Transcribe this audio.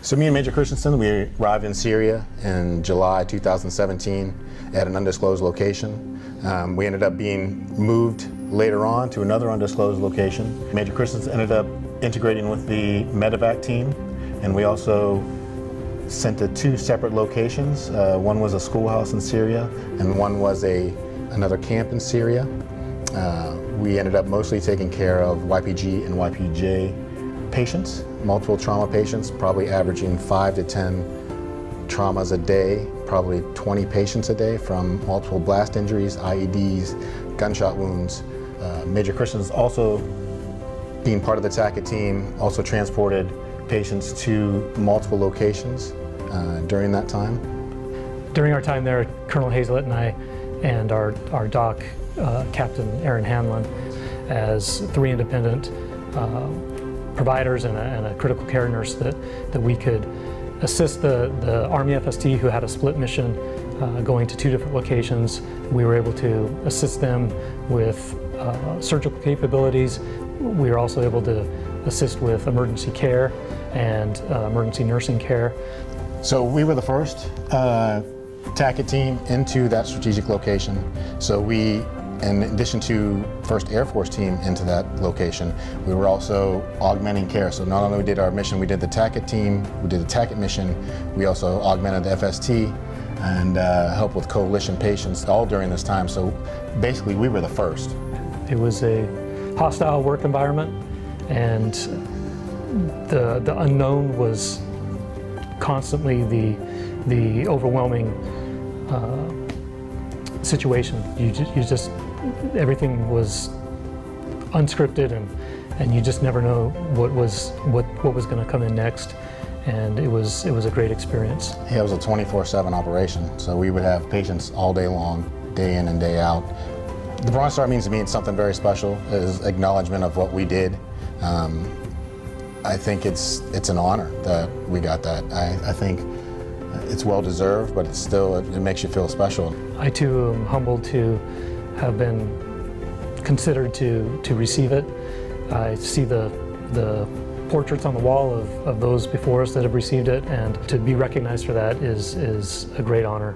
So me and Major Christensen, we arrived in Syria in July 2017 at an undisclosed location. We ended up being moved later on to another undisclosed location. Major Christensen ended up integrating with the medevac team, and we also sent to two separate locations. One was a schoolhouse in Syria, and one was another camp in Syria. We ended up mostly taking care of YPG and YPJ patients, multiple trauma patients, probably averaging 5 to 10 traumas a day, probably 20 patients a day from multiple blast injuries, IEDs, gunshot wounds. Major Christensen also, being part of the TCCET team, also transported patients to multiple locations during that time. During our time there, Colonel Hazlette and I and our doc, Captain Aaron Hanlon, as three independent providers and a critical care nurse that we could assist the Army FST, who had a split mission going to two different locations. We were able to assist them with surgical capabilities. We were also able to assist with emergency care and emergency nursing care. So we were the first TCCET team into that strategic location. So we, in addition to 1st Air Force team into that location, we were also augmenting care. So not only did our mission, we did the TCCET team, we did the TCCET mission, we also augmented the FST and helped with coalition patients all during this time. So basically we were the first. It was a hostile work environment, and the unknown was constantly the overwhelming situation. You just everything was unscripted, and you just never know what was going to come in next. And it was a great experience. Yeah, it was a 24/7 operation, so we would have patients all day long, day in and day out. The Bonze Star means to me it's something very special. It is acknowledgement of what we did. I think it's an honor that we got that. I think it's well deserved, but it's still, it makes you feel special. I too am humbled to have been considered to receive it. I see the portraits on the wall of those before us that have received it, and to be recognized for that is a great honor.